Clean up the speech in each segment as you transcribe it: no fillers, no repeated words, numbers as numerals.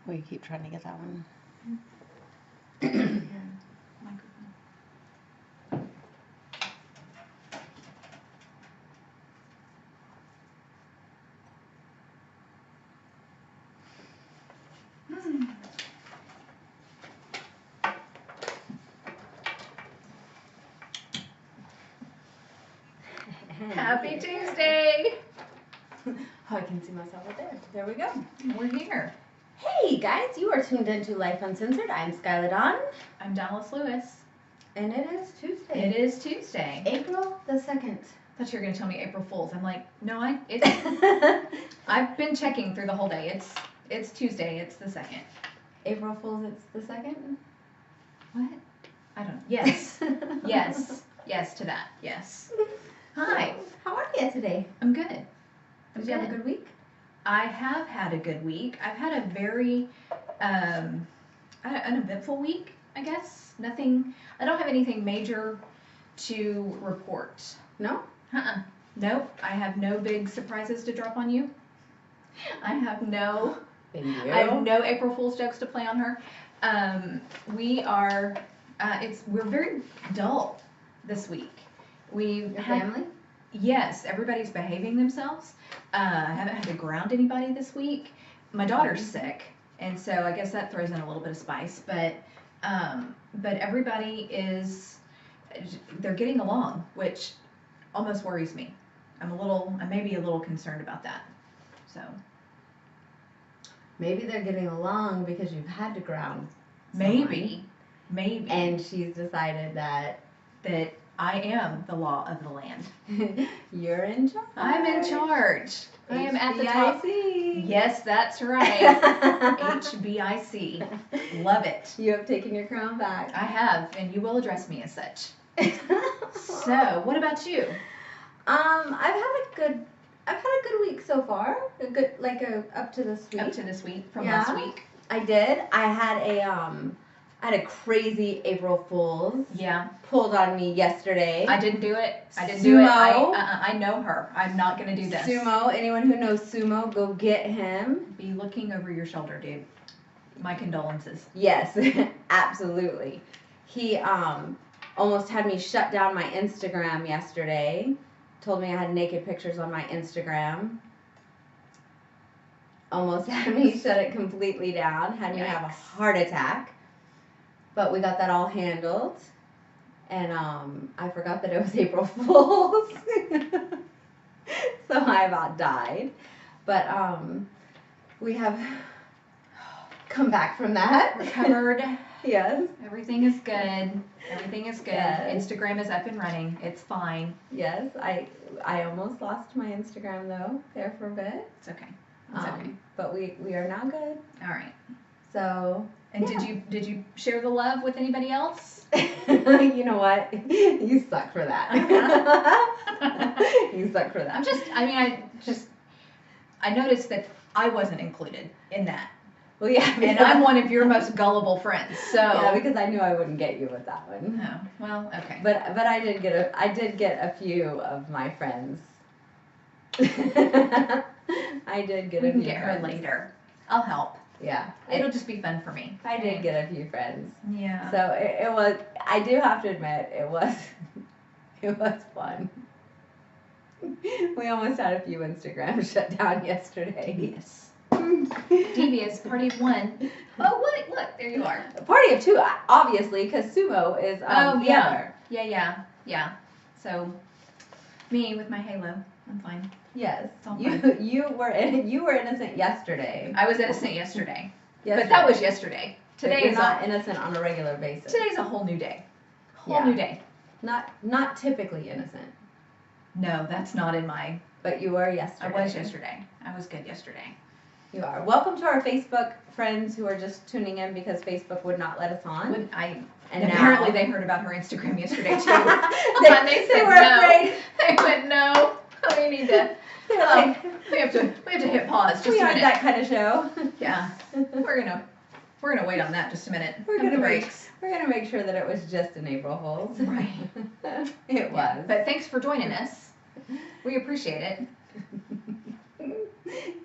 We keep trying to get that one. Microphone. Happy Tuesday! Oh, I can see myself right there. There we go. We're here. Hey guys, you are tuned into Lyfe Uncensored. I'm Skylar Dawn. I'm Dallas Lewis. And it is Tuesday. It is Tuesday. April the 2nd. I thought you were going to tell me April Fool's. I'm like, no, I've been checking through the whole day. It's Tuesday. It's the 2nd. April Fool's, it's the 2nd? What? I don't know. Yes. Yes. Yes to that. Yes. Hi. How are you today? I'm good. Did you have a good week? I have had a good week. I've had a very uneventful week, I guess. Nothing. I don't have anything major to report. No? Nope. I have no big surprises to drop on you. I have no April Fool's jokes to play on her. We're very dull this week. Your family? Yes, everybody's behaving themselves. I haven't had to ground anybody this week. My daughter's sick, and so I guess that throws in a little bit of spice. But everybody they're getting along, which almost worries me. I may be a little concerned about that. So maybe they're getting along because you've had to ground. Maybe. And she's decided that I am the law of the land. You're in charge. I'm in charge. I am at the top. HBIC. Yes, that's right. HBIC. Love it. You have taken your crown back. I have, and you will address me as such. So, what about you? I've had a good week so far. Up to this week. Up to this week from last week. I did. I had a crazy April Fool's. Yeah. Pulled on me yesterday. I didn't do it. Sumo. I know her. I'm not going to do this. Sumo. Anyone who knows Sumo, go get him. Be looking over your shoulder, dude. My condolences. Yes, absolutely. He almost had me shut down my Instagram yesterday. Told me I had naked pictures on my Instagram. Almost had me shut it completely down. Had me have a heart attack. But we got that all handled. And I forgot that it was April Fool's. So I about died. But we have come back from that. Recovered. Yes. Everything is good. Everything is good. Yes. Instagram is up and running. It's fine. Yes. I almost lost my Instagram though there for a bit. It's okay. It's okay. But we are now good. All right. So. And did you share the love with anybody else? You know what? You suck for that. You suck for that. I noticed that I wasn't included in that. Well, yeah. And I'm one of your most gullible friends, so. Yeah, because I knew I wouldn't get you with that one. Oh, well, okay. But I did get a few of my friends. I did get a few. We can get her later. I'll help. Yeah. It'll just be fun for me. I did get a few friends. Yeah. So it was, I do have to admit, it was fun. We almost had a few Instagrams shut down yesterday. Yes. Devious, party of one. Oh, what? Look, there you are. A party of two, obviously, because Sumo is the other. Yeah. So, me with my halo. I'm fine. Yes. It's all fine. You were innocent yesterday. I was innocent yesterday. But that was yesterday. Today is is not innocent on a regular basis. Today's a whole new day. New day. Not typically innocent. No, that's not in my. But you were yesterday. I was yesterday. I was good yesterday. You are. Welcome to our Facebook friends who are just tuning in because Facebook would not let us on. And apparently they heard about her Instagram yesterday too. they were afraid. They went, no, we need to. We have to hit pause just a minute. We aren't that kind of show. Yeah, we're gonna wait on that just a minute. We're gonna make sure that it was just an April Fool's. Right. It was. But thanks for joining us. We appreciate it.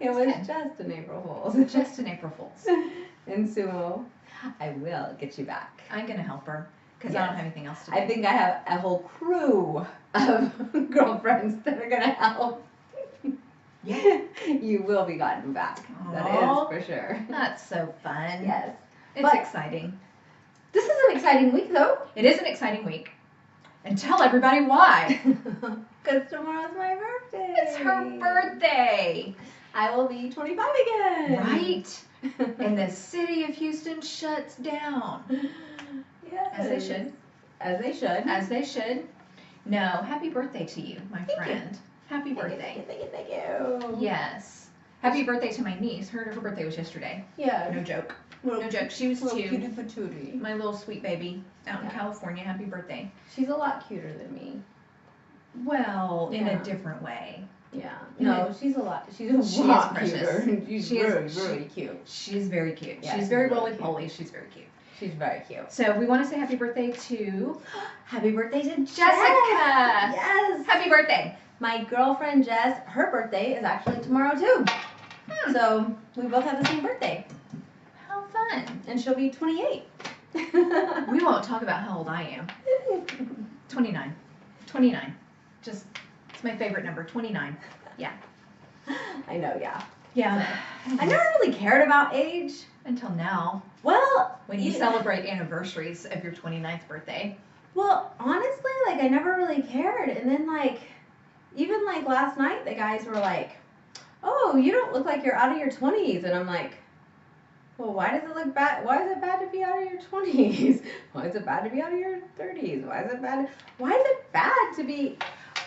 It was just an April Fool's. Just an April Fool's. in sumo. I will get you back. I'm gonna help her because I Yes. don't have anything else to do. I think I have a whole crew of girlfriends that are gonna help. Yeah. You will be gotten back. That Aw. is for sure. That's so fun. Yes. It's But- exciting. This is an exciting week though. It is an exciting week. And tell everybody why. Because tomorrow's my birthday. It's her birthday. I will be 25 again. Right? And the city of Houston shuts down. Yes. As they should. As they should. As they should. No, happy birthday to you, my Thank you. friend. Happy birthday. Thank you. Yes. Happy birthday to my niece. Her birthday was yesterday. Yeah. No joke. Little, No joke. She was little 2. cutie patootie. My little sweet baby out in Yeah. California. Happy birthday. She's a lot cuter than me. Well, in Yeah. a different way. Yeah. Yeah. No, she's a lot. She's She a is lot precious. cuter. She's She is- really cute. She's very cute. Yeah, she's she's very really roly cute. poly. She's very cute. She's very cute. So we want to say happy birthday to Happy birthday to Jessica. Yes. Happy birthday. My girlfriend Jess, her birthday is actually tomorrow too. So we both have the same birthday, How fun. and she'll be 28. We won't talk about how old I am. 29. 29. Just, it's my favorite number. 29. Yeah. I know, yeah. Yeah. I never really cared about age. Until now, Well, when you celebrate anniversaries of your 29th birthday. Well, honestly, like I never really cared, and then like, even like last night, the guys were like, "Oh, you don't look like you're out of your 20s," and I'm like, "Well, why does it look bad? Why is it bad to be out of your 20s? Why is it bad to be out of your 30s? Why is it bad? Why is it bad to be?"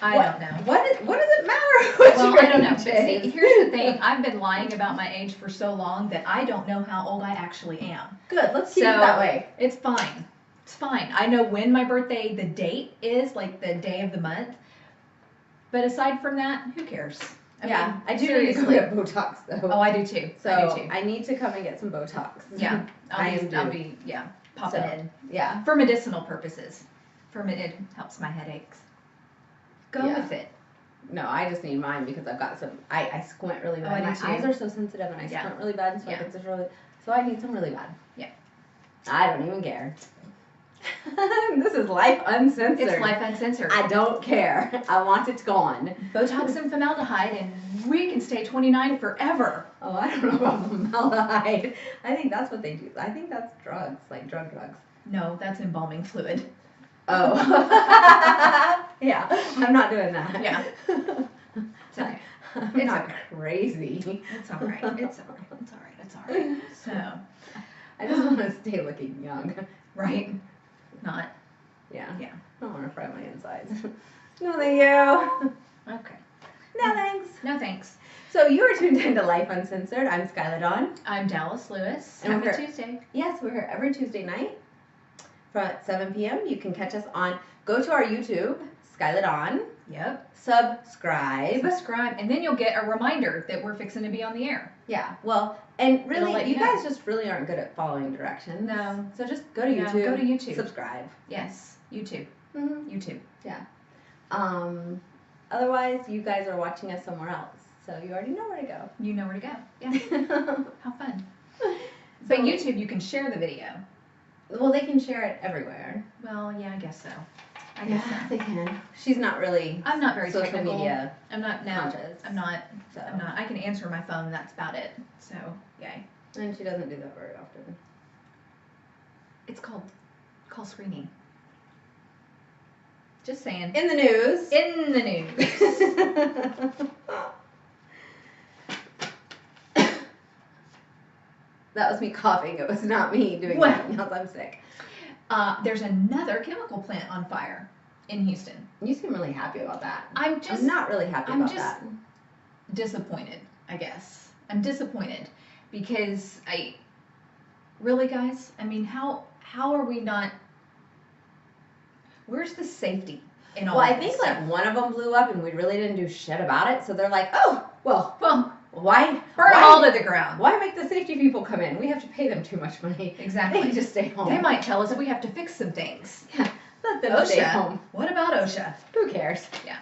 I don't know. What does it matter? What Well, your I don't know. age But see, is? here's the thing. I've been lying about my age for so long that I don't know how old I actually am. Good. Let's keep So- it that way. It's fine. It's fine. I know when my birthday, the date is, like the day of the month. But aside from that, who cares? Yeah, I do seriously. need to get Botox though. Oh, I do too. so I do too. I need to come and get some Botox. Yeah. I am I'll due. be popping So, in. Yeah. For medicinal purposes. It helps my headaches. Go Yeah. with it. No, I just need mine because I've got some. I squint really bad. I do My too. eyes are so sensitive, and I Yeah. squint really bad, so Yeah. I get this really. So I need some really bad. Yeah. I don't even care. This is Life Uncensored. It's Life Uncensored. I don't care. I want it gone. Botox and formaldehyde, and we can stay 29 forever. Oh, I don't know about formaldehyde. I think that's what they do. I think that's drugs, like drugs. No, that's embalming fluid. Oh. Yeah, I'm not doing that. Yeah. It's okay. I'm It's not okay. crazy. It's all right. It's all right. It's all right. It's all right. So, I just want to stay looking young. right? Not. Yeah. Yeah. I don't want to fry my insides. No, thank you. Okay. No, thanks. No thanks. So you are tuned into Life Uncensored. I'm Skylar Dawn. I'm Dallas Lewis. And Happy we're- Tuesday. Yes, we're here every Tuesday night from 7 p.m. You can catch us on, go to our YouTube, Skylar Dawn, Yep. subscribe. Subscribe, and then you'll get a reminder that we're fixing to be on the air. Yeah, well, and It'll really, let you you know. guys just really aren't good at following directions. No. So just go to Yeah, YouTube. go to YouTube. Subscribe. Yes. YouTube. Mm-hmm. YouTube. Otherwise, you guys are watching us somewhere else. So you already know where to go. You know where to go. Yeah. How fun. But YouTube, you can share the video. Well, they can share it everywhere. Well, yeah, I guess so. I guess so. they can. She's not really I'm not very social technical. media I'm not. No, conscious. I'm not. So. I'm not. I can answer my phone. That's about it. So, yay. And she doesn't do that very often. It's called call screening. Just saying. In the news. In the news. That was me coughing. It was not me doing Well. anything else. I'm sick. There's another chemical plant on fire in Houston. You seem really happy about that. I'm just I'm not really happy I'm about just- that. disappointed, I guess. I'm disappointed because really, guys, I mean, how are we not, where's the safety in all Well, I of this think like stuff? one of them blew up and we really didn't do shit about it. So they're like, oh, well, Well, why burn them all to the ground. why make the safety people come in? We have to pay them too much money. They Exactly. can just stay home. They might tell us we have to fix some things. Let them stay OSHA. home. What about OSHA? Who cares? Yeah.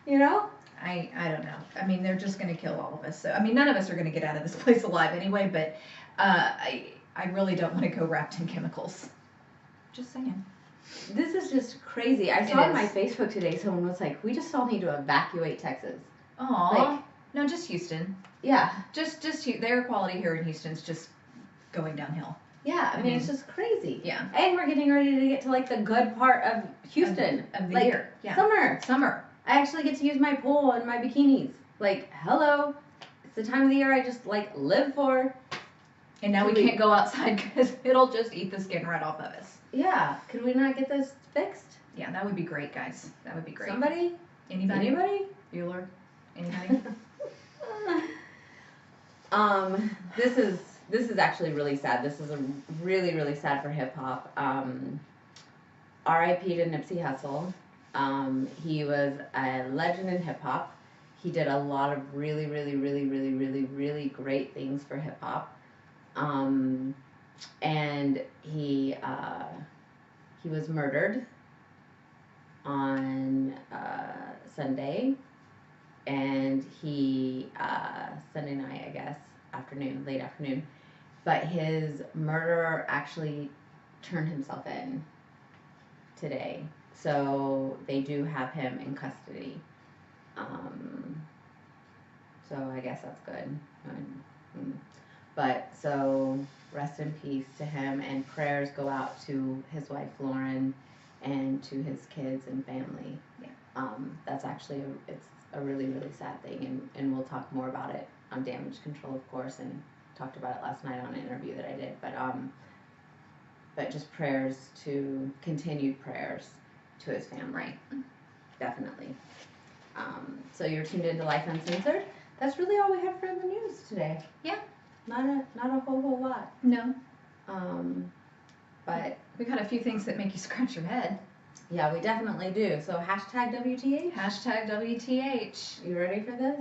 You know? I don't know. I mean, they're just going to kill all of us. So, I mean, none of us are going to get out of this place alive anyway, but I really don't want to go wrapped in chemicals. Just saying. This is just crazy. I It saw on my is. Facebook today, someone was like, we just all need to evacuate Texas. Aw. Like, No, just Houston. yeah. Just the air quality here in Houston's just going downhill. Yeah, I mean, it's just crazy. Yeah. And we're getting ready to get to, like, the good part of Houston. Of the like, year. Yeah. Summer. I actually get to use my pool and my bikinis. Like, hello. It's the time of the year I just, like, live for. And now we can't go outside because it'll just eat the skin right off of us. Yeah. Could we not get this fixed? Yeah, that would be great, guys. That would be great. Somebody? Anybody? Anybody? Bueller? Anybody? This is actually really sad. This is a really, really sad for hip hop. R.I.P. to Nipsey Hussle. He was a legend in hip hop. He did a lot of really, really, really, really, really, really great things for hip hop. And he was murdered on Sunday, and he Sunday night, I guess, late afternoon. But his murderer actually turned himself in today, so they do have him in custody. So I guess that's good. But so rest in peace to him, and prayers go out to his wife Lauren and to his kids and family. Yeah. That's actually it's a really, really sad thing, and we'll talk more about it on damage control, of course, and talked about it last night on an interview that I did. But just continued prayers to his family. Right. Definitely. So you're tuned into Lyfe Uncensored. That's really all we have for the news today. Yeah. Not a whole lot. No. But We got a few things that make you scratch your head. yeah, we definitely do. So hashtag WTH. Hashtag WTH. You ready for this?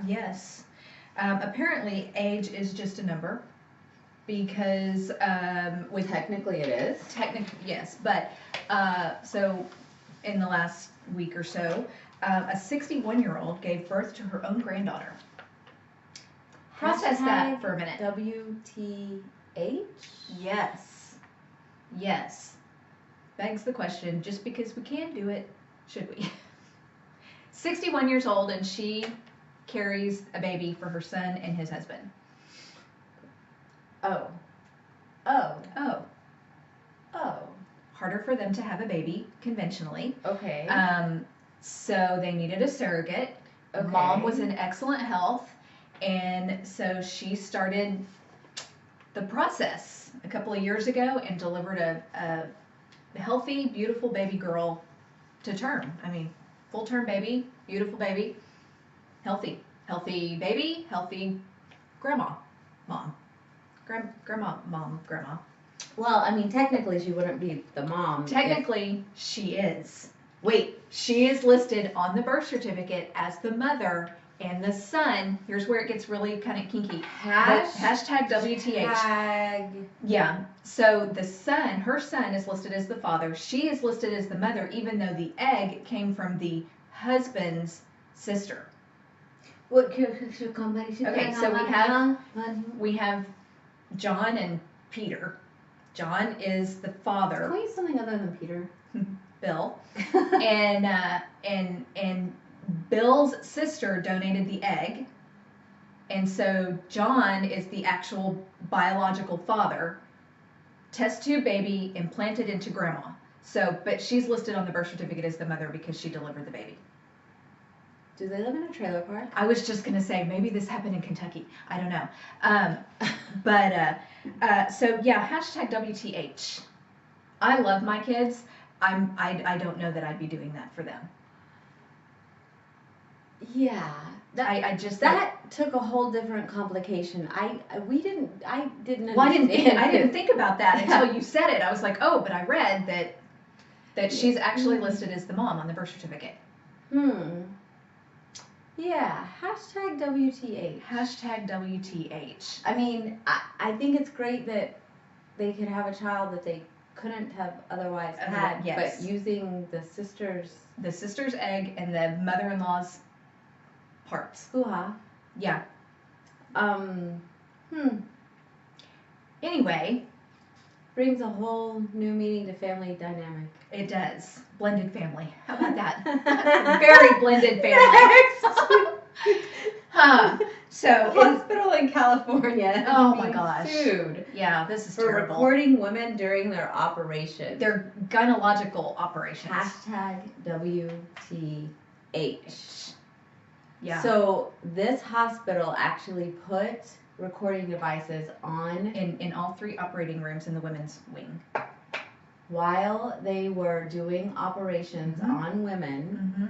Yes. Apparently, age is just a number because with Technically it is. yes, but so in the last week or so, a 61-year-old gave birth to her own granddaughter. Process that for a minute. WTH? Yes. Yes. Begs the question, just because we can do it, should we? 61 years old, and she carries a baby for her son and his husband. Oh. Harder for them to have a baby conventionally. Okay. So they needed a surrogate. Okay. Mom was in excellent health, and so she started the process a couple of years ago and delivered a healthy, beautiful baby girl to term. I mean, full-term baby, beautiful baby, healthy baby, healthy grandma. Well, I mean, technically she wouldn't be the mom. Technically, she is. Wait, she is listed on the birth certificate as the mother, and the son, here's where it gets really kind of kinky. Hashtag WTH. Yeah, so the son, her son is listed as the father. She is listed as the mother, even though the egg came from the husband's sister. Okay, so we have John and Peter. John is the father. Can we use something other than Peter? Bill. and Bill's sister donated the egg. And so John is the actual biological father. Test tube baby implanted into grandma. So, but she's listed on the birth certificate as the mother because she delivered the baby. Do they live in a trailer park? I was just going to say, maybe this happened in Kentucky. I don't know. So yeah, hashtag WTH. I love my kids. I don't know that I'd be doing that for them. Yeah. That took a whole different complication. I didn't understand. Well, I didn't think about that until you said it. I was like, oh, but I read that she's actually listed as the mom on the birth certificate. Yeah, hashtag WTH. Hashtag WTH. I mean, I think it's great that they could have a child that they couldn't have otherwise had, yes. But using the sister's egg and the mother-in-law's parts. Hoo-ha. Yeah. Anyway, brings a whole new meaning to family dynamic. it does. Blended family. How about that? Very blended family. Huh. So Hospital in California. Oh my being gosh. Sued yeah, this is for terrible. recording women during their operations. Their gynecological operations. Hashtag WTH. Yeah. So this hospital actually put recording devices on in all 3 operating rooms in the women's wing. while they were doing operations Mhm. on women Mm-hmm.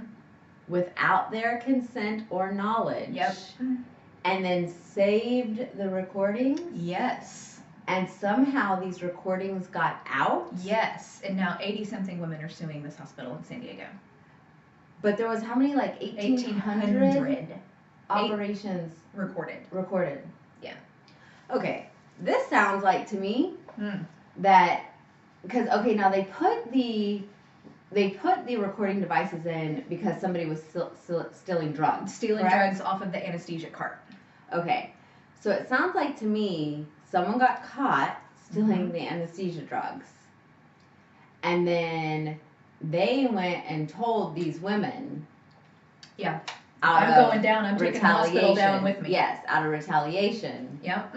without their consent or knowledge. Yep. And then saved the recordings. Yes. And somehow these recordings got out. Yes. And now 80-something women are suing this hospital in San Diego. But there was how many, like 1,800 operations recorded. Yeah. Okay. This sounds like to me Mm. that, because, okay, now they put the recording devices in because somebody was stealing drugs. Stealing correct? drugs off of the anesthesia cart. Okay. So it sounds like to me someone got caught stealing Mhm. the anesthesia drugs. And then they went and told these women. Yeah. Out I'm of going down. I'm taking the hospital down with me. Yes, out of retaliation. Yep.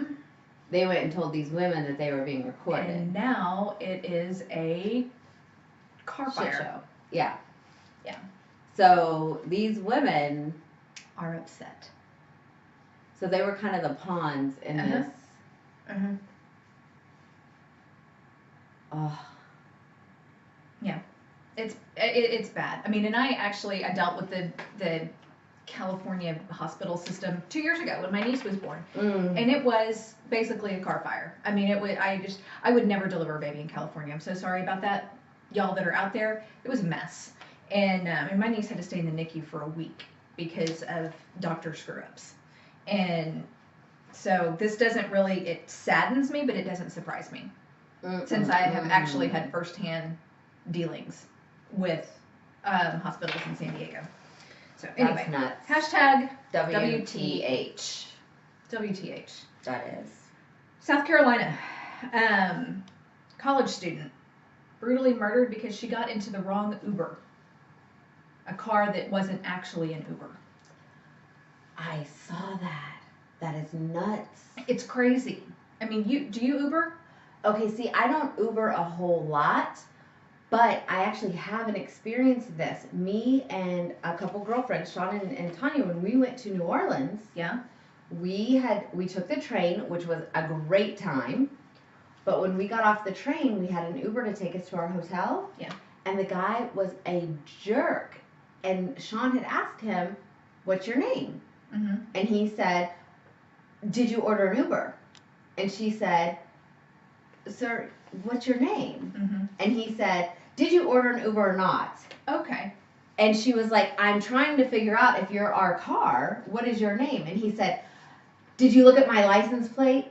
They went and told these women that they were being recorded. And now it is a car Shit fire. show. Yeah. Yeah. So these women Are upset. So they were kind of the pawns in this. Uh-huh. Oh. Yeah. It's bad. I mean, and I dealt with the California hospital system 2 years ago when my niece was born. Mm. And it was basically a car fire. I mean, I would never deliver a baby in California. I'm so sorry about that. Y'all that are out there, it was a mess. And my niece had to stay in the NICU for a week because of doctor screw-ups. And so this doesn't really, it saddens me, but it doesn't surprise me. Since I have actually had firsthand dealings with hospitals in San Diego. So anyway, that's nuts. Hashtag WTH. WTH. That is. South Carolina, college student brutally murdered because she got into the wrong Uber. A car that wasn't actually an Uber. I saw that. That is nuts. It's crazy. I mean, do you Uber? Okay, see, I don't Uber a whole lot, but I actually haven't experienced this. Me and a couple girlfriends, Sean and Tanya, when we went to New Orleans, Yeah. we took the train, which was a great time. But when we got off the train, we had an Uber to take us to our hotel. Yeah. And the guy was a jerk. And Sean had asked him, "What's your name?" Mm-hmm. And he said, "Did you order an Uber?" And she said, "Sir, what's your name?" Mm-hmm. And he said, "Did you order an Uber or not?" Okay. And she was like, "I'm trying to figure out if you're our car. What is your name?" And he said, "Did you look at my license plate?"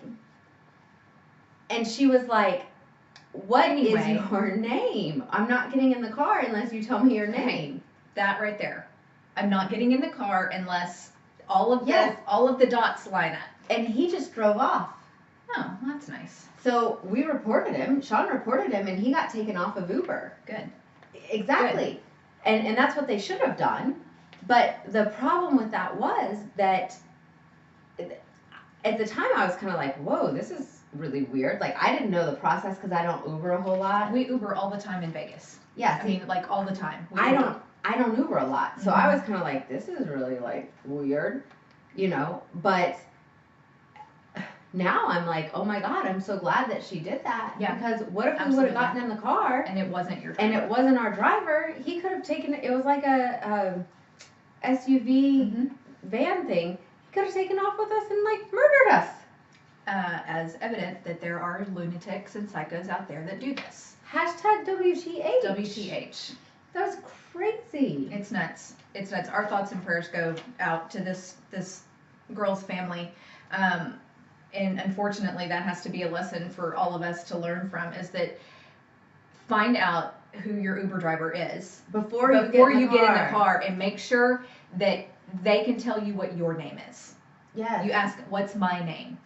And she was like, "What is your name? I'm not getting in the car unless you tell me your name." Okay. That right there. I'm not getting in the car unless all of the dots line up. And he just drove off. Oh, that's nice. So we reported him. Sean reported him, and he got taken off of Uber. Good. Exactly. Good. And that's what they should have done. But the problem with that was that at the time I was kind of like, whoa, this is really weird. Like, I didn't know the process because I don't Uber a whole lot. We Uber all the time in Vegas. Yeah. I mean, like all the time. I don't Uber a lot. So I was kind of like, this is really like weird, but now I'm like, oh my God, I'm so glad that she did that. Yeah. Because what if we would have gotten in the car and it wasn't your driver? And it wasn't our driver? He could have taken it. It was like a SUV van thing. He could have taken off with us and like murdered us. As evident that there are lunatics and psychos out there that do this. Hashtag WTH. WTH. That was crazy. It's nuts. It's nuts. Our thoughts and prayers go out to this girl's family. And unfortunately, that has to be a lesson for all of us to learn from, is that find out who your Uber driver is before you get in the car, and make sure that they can tell you what your name is. Yes. You ask, what's my name?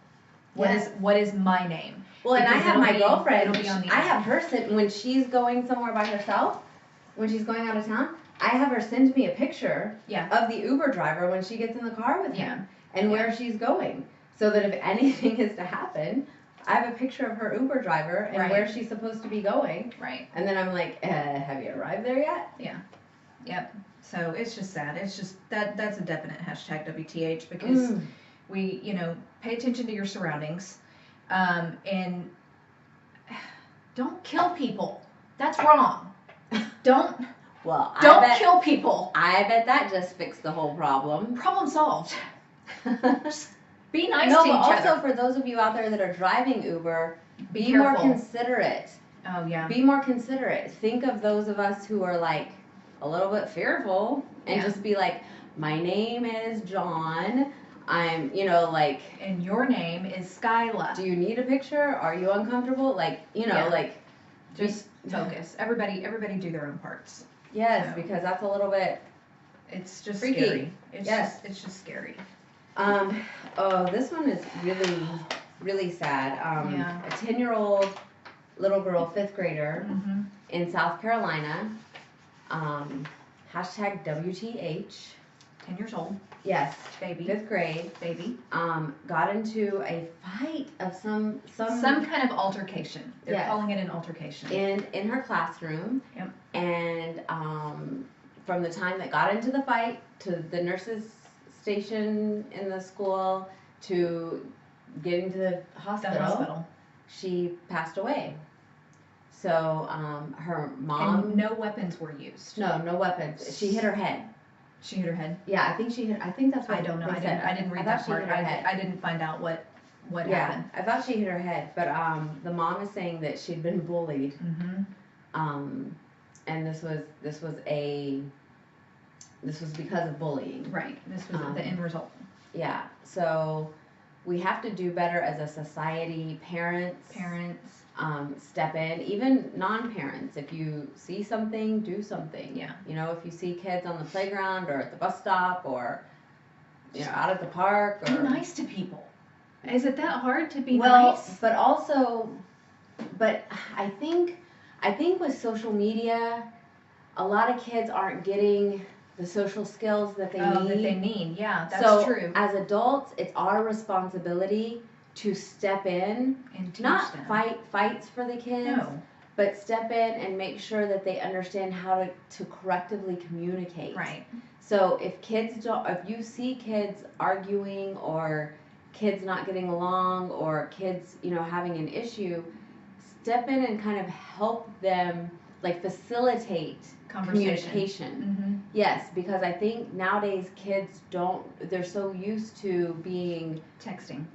What is my name? Well, and I Because have it'll my be- girlfriend, it'll be on the I app. have her send, when she's going somewhere by herself, when she's going out of town, I have her send me a picture Yeah. of the Uber driver when she gets in the car with Yeah. him and where she's going. So that if anything is to happen, I have a picture of her Uber driver and Right. where she's supposed to be going. Right. And then I'm like, have you arrived there yet? Yep. So it's just sad. It's just that's a definite hashtag WTH because we, pay attention to your surroundings, and don't kill people. That's wrong. Don't Well, kill people. I bet that just fixed the whole problem. Problem solved. Just be nice No, to but each also other. for those of you out there that are driving Uber, Be be more careful. considerate. Oh yeah. Be more considerate. Think of those of us who are like a little bit fearful and Yeah. just be like, my name is John. I'm, like, And your name is Skyla. do you need a picture? Are you uncomfortable? Like, Yeah. like, Just focus. Everybody do their own parts. yes, So. because that's a little bit, It's just Freaky. scary. Yes. It's just scary. oh, this one is really, really sad. Yeah. A 10-year-old little girl, 5th grader Mm-hmm. in South Carolina, hashtag WTH. 10 years old, Yes, baby, 5th grade. baby. Got into a fight of some Some kind of altercation. They're Yes. calling it an altercation. in her classroom. Yep. And from the time that got into the fight to the nurses station in the school to getting to the The hospital, hospital. she passed away. So her mom, And no weapons were used. no weapons. She hit her head. She hit her head. Yeah, I think that's what I don't know. they said. I didn't read thought that she part. hit her head. I didn't find out what Yeah, happened. I thought she hit her head, but the mom is saying that she'd been bullied, Mm-hmm. and this was because of bullying. Right. This was the end result. Yeah, so we have to do better as a society. Parents, step in. Even non-parents, if you see something, do something. Yeah. If you see kids on the playground or at the bus stop or out at the park. Be Or, nice to people. Is it that hard to be well, nice? but I think with social media, a lot of kids aren't getting the social skills that they need. That they need. Yeah, that's so true. as adults, it's our responsibility to step in, And teach not them. fight fights for the kids, No. but step in and make sure that they understand how to correctively communicate. Right. So if you see kids arguing or kids not getting along or kids, having an issue, step in and kind of help them, like facilitate communication. Mm-hmm. Yes, because I think nowadays kids they're so used to being Texting.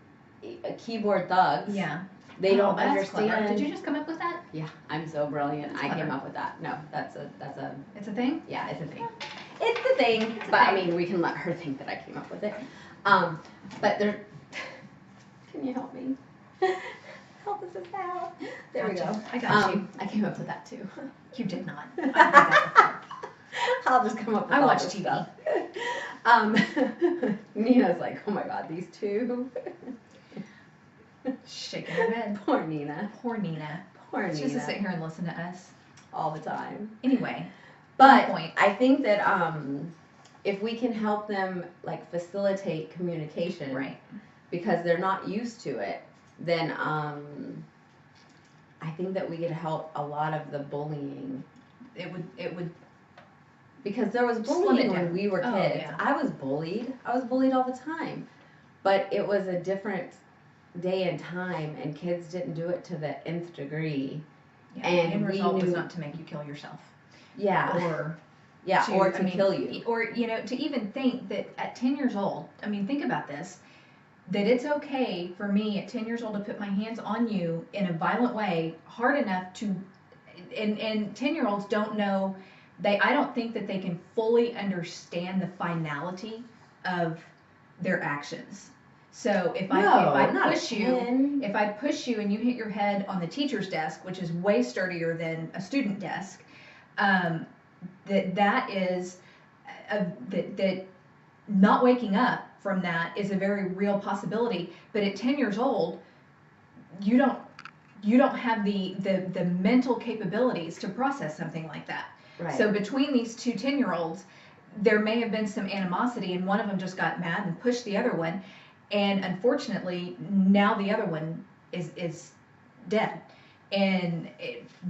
keyboard thugs. Yeah. They don't that's understand. clever. Did you just come up with that? Yeah, I'm so brilliant. That's I came clever. up with that. No, that's a It's a thing? yeah, it's a thing. It's a thing. But I mean, we can let her think that I came up with it. But there. Can you help me? Help us out. There we go. Gotcha. I got you. I came up with that too. You did not. I did that I'll just come up with I all watch this TV. stuff. Nina's like, oh my god, these two. before. Shaking her head. Poor Nina. Poor Nina. Poor She has to sit Nina. here and listen to us. All the time. Anyway. But point. I think that if we can help them like facilitate communication, Right. because they're not used to it, then I think that we could help a lot of the bullying. It would Because there was Slim it bullying when down. we were Oh, kids. yeah. I was bullied all the time. But it was a different day and time, and kids didn't do it to the nth degree. yeah, And the end we result was knew- not to make you kill yourself. Yeah. Or Or I to mean, kill you. Or, to even think that at 10 years old, I mean, think about this, that it's okay for me at 10 years old to put my hands on you in a violent way, hard enough to, and 10-year-olds don't know, I don't think that they can fully understand the finality of their actions. So if I push you, if I push you and you hit your head on the teacher's desk, which is way sturdier than a student desk, that is that not waking up from that is a very real possibility. But at 10 years old, you don't have the mental capabilities to process something like that. Right. So between these two 10-year-olds, there may have been some animosity, and one of them just got mad and pushed the other one, and unfortunately now the other one is dead.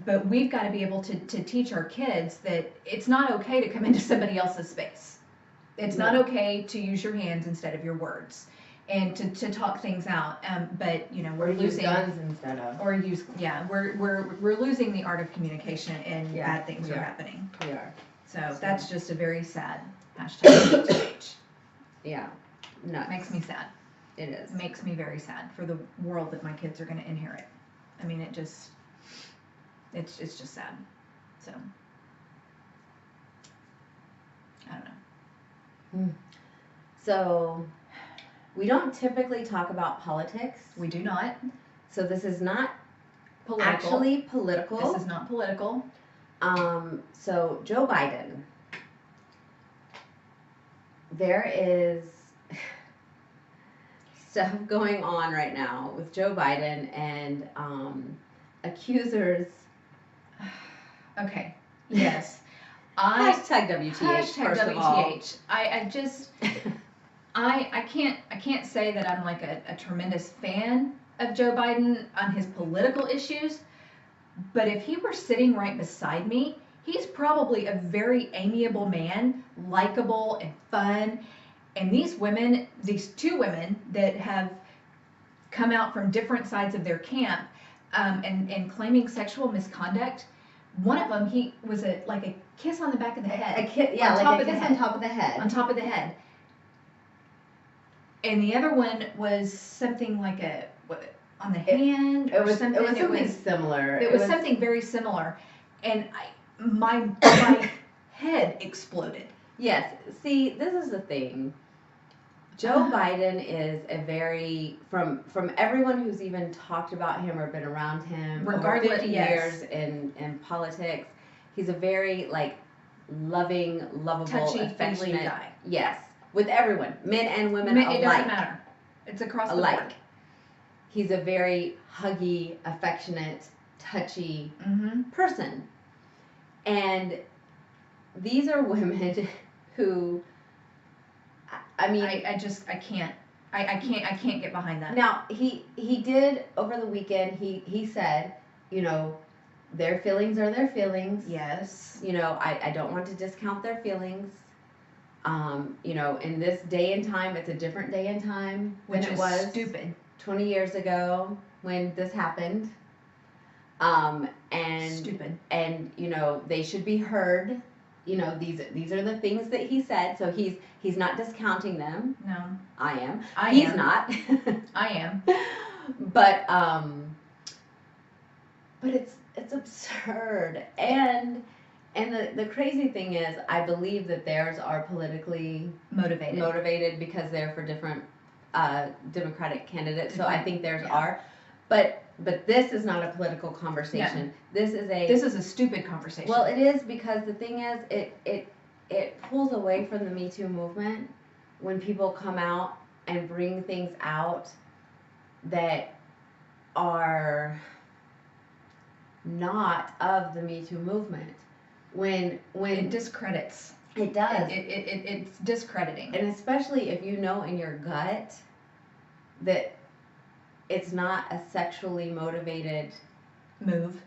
But we've got to be able to teach our kids that it's not okay to come into somebody else's space. It's not okay to use your hands instead of your words, and to talk things out. But we're losing guns instead of. Or use we're losing the art of communication, and bad things are happening. We are. So that's just a very sad #WTH. Yeah. No. Makes me sad. It is. It makes me very sad for the world that my kids are going to inherit. I mean, it's just sad. So I don't know. So we don't typically talk about politics. We do not. So this is not Political. actually political. This is not political. So Joe Biden. There is stuff going on right now with Joe Biden and accusers. Okay. Yes. #WTH. First of all. #WTH. I can't say that I'm like a tremendous fan of Joe Biden on his political issues, but if he were sitting right beside me, he's probably a very amiable man, likable and fun. And these two women that have come out from different sides of their camp and claiming sexual misconduct, one of them, he was like a kiss on the back of the head. A kiss on top of the head. On top of the head. And the other one was something like on the hand or something. It was something similar. It was something very similar. And my head exploded. Yes. See, this is the thing. Joe Biden is a very, from everyone who's even talked about him or been around him Regardless, over 50 years in politics, he's a very loving, lovable, touchy, affectionate feely guy. Yes, with everyone, men and women alike. It doesn't matter. It's across the board. He's a very huggy, affectionate, touchy person. And these are women who, I mean, I can't get behind that. Now he did over the weekend. He said, their feelings are their feelings. Yes. I don't want to discount their feelings. In this day and time, it's a different day and time than Which it is was stupid. 20 years ago when this happened. And stupid. And they should be heard. These are the things that he said. So he's not discounting them. No. I am. He's not. I am. But it's absurd. And the crazy thing is, I believe that theirs are politically motivated because they're for different Democratic candidates. So I think theirs are. But this is not a political conversation. No. This is a stupid conversation. Well, it is, because the thing is, it pulls away from the Me Too movement when people come out and bring things out that are not of the Me Too movement. When it discredits. It does. It's discrediting. And especially if you know in your gut that it's not a sexually motivated move.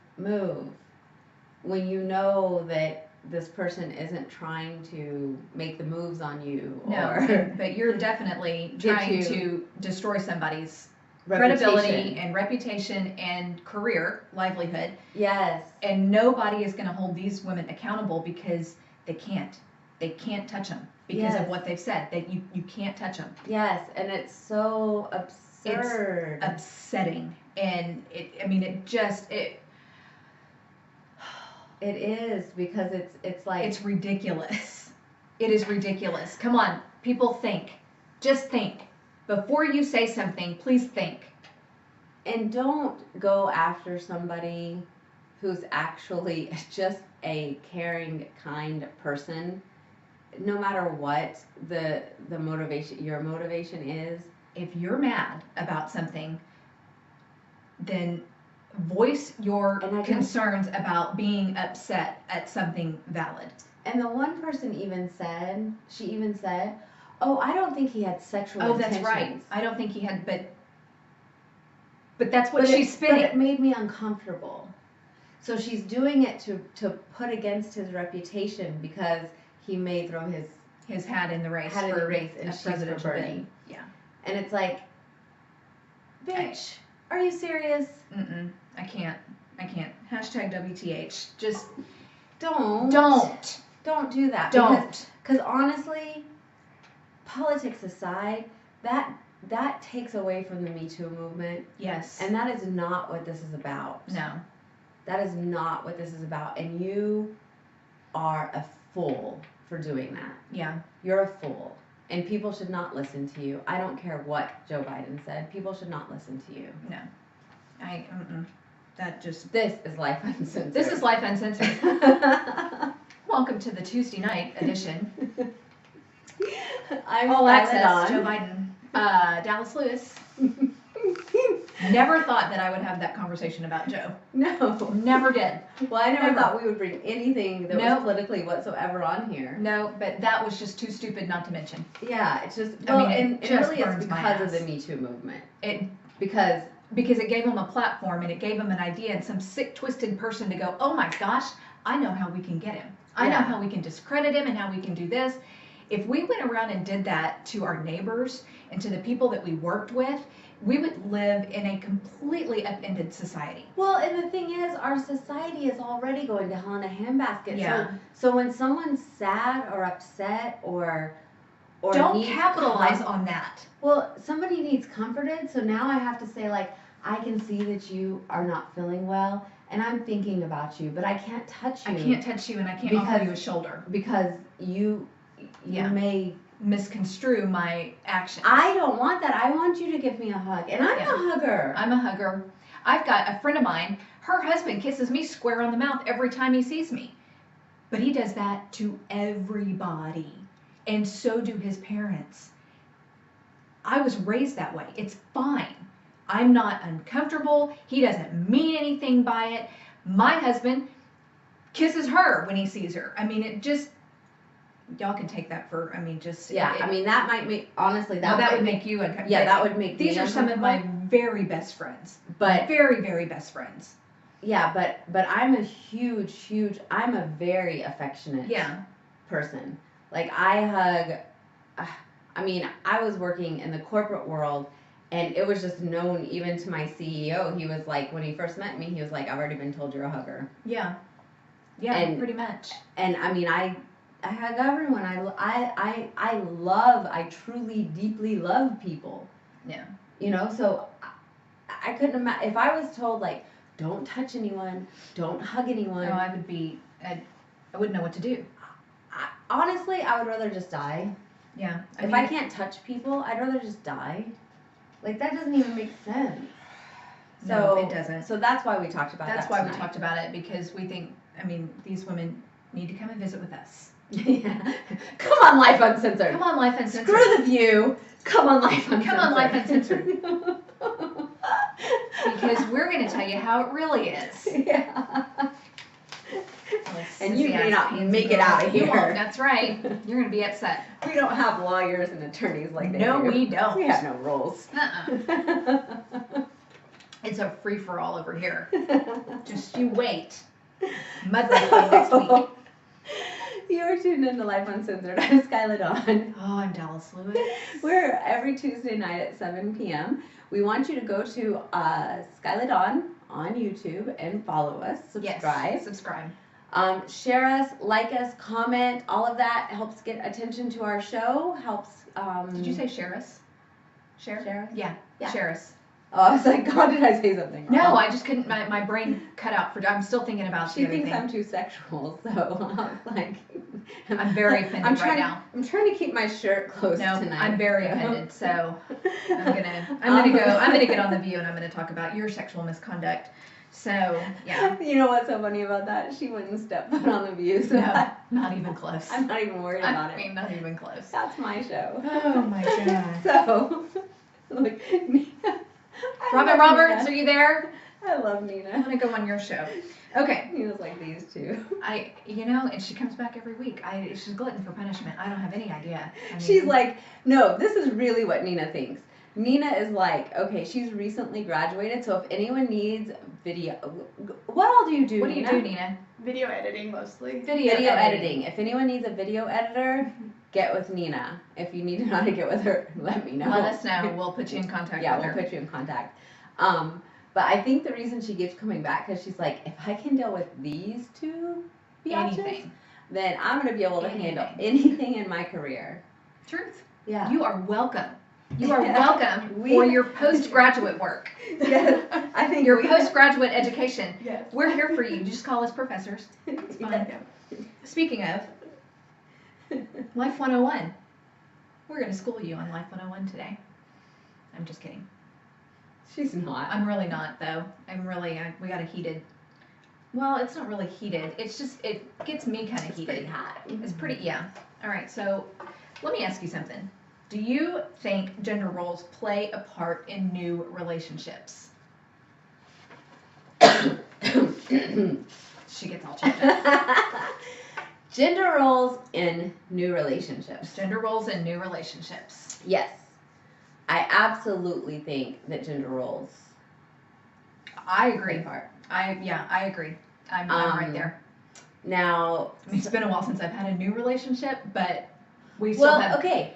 When you know that this person isn't trying to make the moves on you. No, but you're definitely trying to destroy somebody's credibility and reputation and career, livelihood. Yes. And nobody is going to hold these women accountable because they can't. They can't touch them because of what they've said. That you can't touch them. Yes, and it's so absurd. It's upsetting, and it is, because it's like, it's ridiculous. It is ridiculous. Come on, people, think. Just think. Before you say something, please think. And don't go after somebody who's actually just a caring, kind person no matter what the motivation, your motivation is, if you're mad about something, then voice your concerns about being upset at something valid. And the one person even said, oh, I don't think he had sexual intentions. That's right. I don't think he had, but that's what she's spinning. But it made me uncomfortable. So she's doing it to put against his reputation because he may throw his hat in the race and presidential bid. Yeah. And it's like, bitch, are you serious? I can't. Hashtag WTH. Just don't do that. Don't. Because honestly, politics aside, that takes away from the Me Too movement. Yes. And that is not what this is about. No. That is not what this is about. And you are a fool for doing that. Yeah. You're a fool. And people should not listen to you. I don't care what Joe Biden said. People should not listen to you. No. This is Lyfe Uncensored. This is Lyfe Uncensored. Welcome to the Tuesday night edition. I'm all access, Joe Biden. Dallas Lewis. Never thought that I would have that conversation about Joe. No. Never did. Well, I never thought we would bring anything that was politically whatsoever on here. No, but that was just too stupid not to mention. Yeah, it's just, it really burns it's because of the Me Too movement. Because it gave them a platform and it gave them an idea and some sick, twisted person to go, oh my gosh, I know how we can get him. I know how we can discredit him and how we can do this. If we went around and did that to our neighbors and to the people that we worked with, we would live in a completely upended society. Well, and the thing is, our society is already going to hell in a handbasket. Yeah. So when someone's sad or upset or don't capitalize on that. Well, somebody needs comforted, so now I have to say, like, I can see that you are not feeling well, and I'm thinking about you, but I can't touch you. I can't touch you, and I can't offer you a shoulder. Because you may misconstrue my actions. I don't want that. I want you to give me a hug, and I'm a hugger. I'm a hugger. I've got a friend of mine, her husband kisses me square on the mouth every time he sees me. But he does that to everybody. And so do his parents. I was raised that way. It's fine. I'm not uncomfortable. He doesn't mean anything by it. My husband kisses her when he sees her. I mean, it just, y'all can take that for, that might make, honestly, that would make you uncomfortable. Yeah, that would make These are some of my very best friends. But very, very best friends. Yeah, but I'm I'm a very affectionate person. Like, I hug, I was working in the corporate world, and it was just known even to my CEO. He was like, when he first met me, he was like, I've already been told you're a hugger. Yeah. Yeah, and, pretty much. And I hug everyone. I truly, deeply love people. Yeah. You know, so I couldn't imagine, if I was told, like, don't touch anyone, don't hug anyone. No, I wouldn't know what to do. Honestly, I would rather just die. Yeah. If I can't touch people, I'd rather just die. Like, that doesn't even make sense. No, it doesn't. So that's why we talked about That's why we talked about it, because we think, these women need to come and visit with us. Yeah. Come on, Lyfe Uncensored. Come on, Lyfe Uncensored. Screw the view. Come on, Lyfe Uncensored. Come on, Lyfe Uncensored. Because we're going to tell you how it really is. Yeah. And you may not make it out of here. That's right. You're going to be upset. We don't have lawyers and attorneys like they do. No, we don't. We have no rules. It's a free-for-all over here. Just you wait. Mudbound next week. You are tuned into Lyfe Uncensored. I'm Skylar Dawn. Oh, I'm Dallas Lewis. We're every Tuesday night at 7 p.m. We want you to go to Skylar Dawn on YouTube and follow us. Subscribe. Yes, subscribe. Share us, like us, comment. All of that helps get attention to our show. Helps. Did you say share us? Share us? Yeah. Share us. Oh, I was like, God, did I say something wrong? No, I just couldn't. My brain cut out I'm still thinking about She thinks I'm too sexual, so like. I'm very offended right now. I'm trying to keep my shirt closed tonight. I'm very offended, so I'm gonna get on The View and I'm gonna talk about your sexual misconduct So, yeah. You know what's so funny about that? She wouldn't step foot on the View. So No, not even close. I'm not even worried about I mean, not even close. That's my show. Oh my God. So, look, Roberts, Nina. are you there? I love I Nina. want to go on your show. Okay. Nina's like these two. And she comes back every week. She's glutton for punishment. I don't have any idea. She's like, no, this is really what Nina thinks. Nina is like, okay, she's recently graduated, so if anyone needs video, what all do you do, What do you do, Nina? Video editing mostly. Video editing. If anyone needs a video editor, get with Nina. If you need to know how to get with her, let me know. Let us know. We'll put you in contact Yeah, with her. we'll put you in contact. But I think the reason she keeps coming back, because she's like, if I can deal with these two biatches, Anything. then I'm going to be able to Anything. handle anything in my career. Truth. Yeah. You are welcome. You are welcome We- for your postgraduate work. Yes, I think Your we- postgraduate education. Yes. We're here for you. Just call us professors. It's fine. Yeah. Speaking of, Life 101. We're going to school you on Life 101 today. I'm just kidding. She's not. I'm really not, though. We got a heated. Well, it's not really heated. It's just, it gets me kind of It's heated. pretty hot. It's pretty, yeah. All right, so let me ask you something. Do you think gender roles play a part in new relationships? She gets all choked up. Gender roles in new relationships. Gender roles in new relationships. Yes. I absolutely think that gender roles I play agree. a part. I agree. I'm right there. Now, I mean, it's been a while since I've had a new relationship, but we still well, have. okay.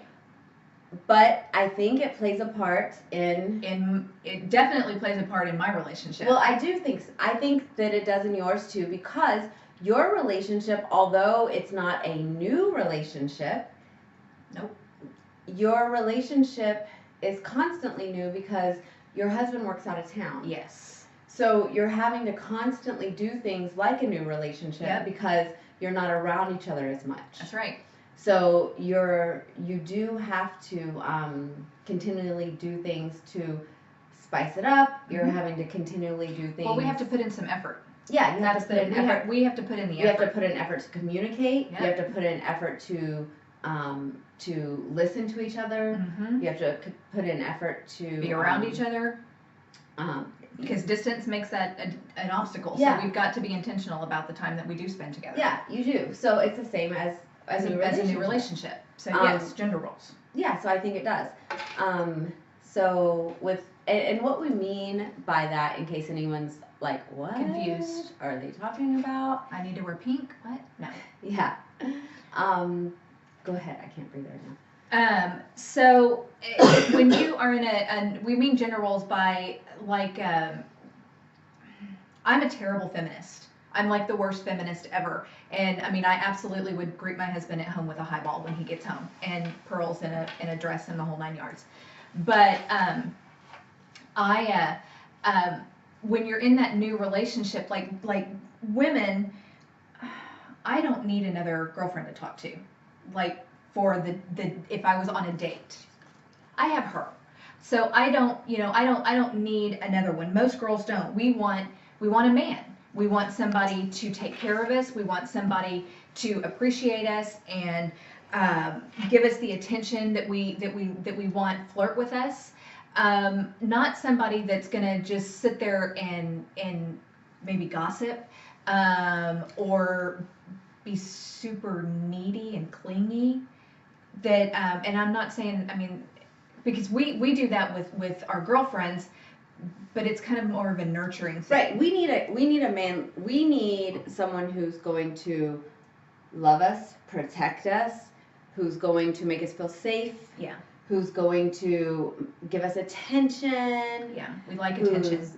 But I think it plays a part in. It definitely plays a part in my relationship. Well, I think that it does in yours too, because your relationship, although it's not a new relationship. Nope. Your relationship is constantly new because your husband works out of town. Yes. So you're having to constantly do things like a new relationship Yep. because you're not around each other as much. That's right. So you do have to continually do things to spice it up. You're Mhm. having to continually do things. Well, we have to put in some effort. Yeah, you have That's to put in effort. we have to put in the You have effort. to put in effort to communicate. Yep. You have to put in effort to listen to each other. Mm-hmm. You have to put in effort to Be around each other. Um, Because distance makes that an obstacle. Yeah. So we've got to be intentional about the time that we do spend together. yeah, you do. So it's the same as As a new relationship. So Um, yes, gender roles. Yeah, so I think it does. So with and what we mean by that, in case anyone's like, what Confused. are they talking about? I need to wear pink. What? No. Yeah. Go ahead. I can't breathe right now. So when you are we mean gender roles by like, I'm a terrible feminist. I'm like the worst feminist ever. And I mean, I absolutely would greet my husband at home with a highball when he gets home and pearls in a dress and the whole 9 yards. But, when you're in that new relationship, like women, I don't need another girlfriend to talk to. Like for the if I was on a date, I have her. So I don't need another one. Most girls don't. We want a man. We want somebody to take care of us. We want somebody to appreciate us and give us the attention that we want, flirt with us. Not somebody that's gonna just sit there and maybe gossip or be super needy and clingy. That and I'm not saying, I mean, because we do that with our girlfriends, but it's kind of more of a nurturing thing. Right. We need a man. We need someone who's going to love us, protect us, who's going to make us feel safe. Yeah. Who's going to give us attention. Yeah. We like attention.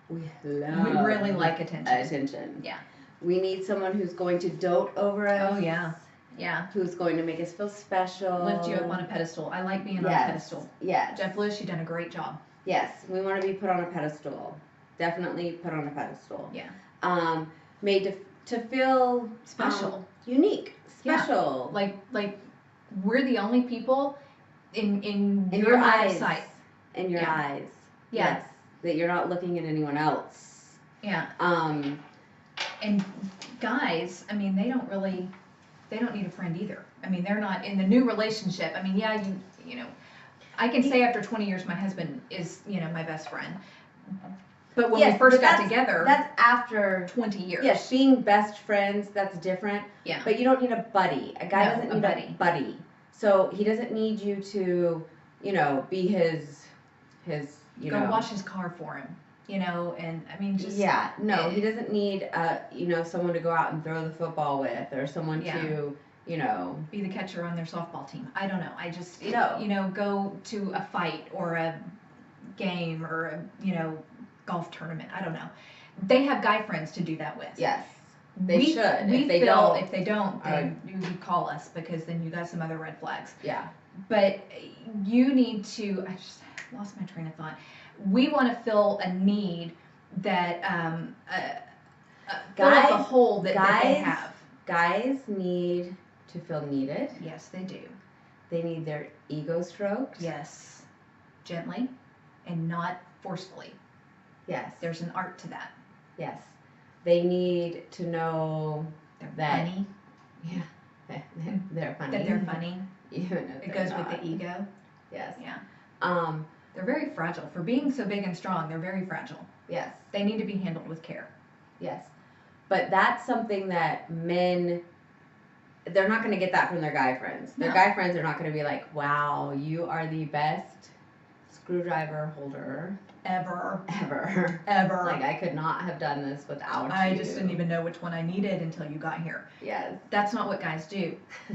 We love. We really like attention. Attention. Yeah. We need someone who's going to dote over us. Oh yeah. Yeah. Who's going to make us feel special. Lift you up on a pedestal. I like being on a Yes. pedestal. Yes. Jeff Lewis, you've done a great job. Yes. We want to be put on a pedestal. Definitely put on a pedestal. Yeah. Made to feel Special. unique. Yeah. Special. Like we're the only people in in your your line of eyes. sight. In your Yeah. eyes. Yeah. Yes. That you're not looking at anyone else. Yeah. Um, And guys, I mean, they don't need a friend either. I mean, they're not in the new relationship. I mean, yeah, you know, I can say after 20 years my husband is, my best friend. But when we first got together, that's after 20 years. Yes, being best friends, that's different. Yeah. But you don't need a buddy. A guy doesn't need a buddy. So he doesn't need you to, be his Go wash his car for him. And I mean, just. Yeah, no, he doesn't need, someone to go out and throw the football with, or someone to, be the catcher on their softball team. I don't know. I just, No. go to a fight or a game or a, golf tournament. I don't know. They have guy friends to do that with. Yes, they should. We if they feel don't, if they don't, then you call us, because then you got some other red flags. Yeah. But you need to. I just lost my train of thought. We want to fill a need that fill up a hole that they have. Guys need to feel needed. Yes, they do. They need their ego stroked. Yes, gently and not forcefully. Yes. There's an art to that. Yes. They need to know they're funny. Yeah. They're funny. That they're funny. Even if it goes with the ego. Yes. Yeah. They're very fragile. For being so big and strong, they're very fragile. Yes. They need to be handled with care. Yes. But that's something that men, they're not going to get that from their guy friends. Their guy friends are not going to be like, wow, you are the best screwdriver holder ever. Like, I could not have done this without you. I just didn't even know which one I needed until you got here. Yes. That's not what guys do.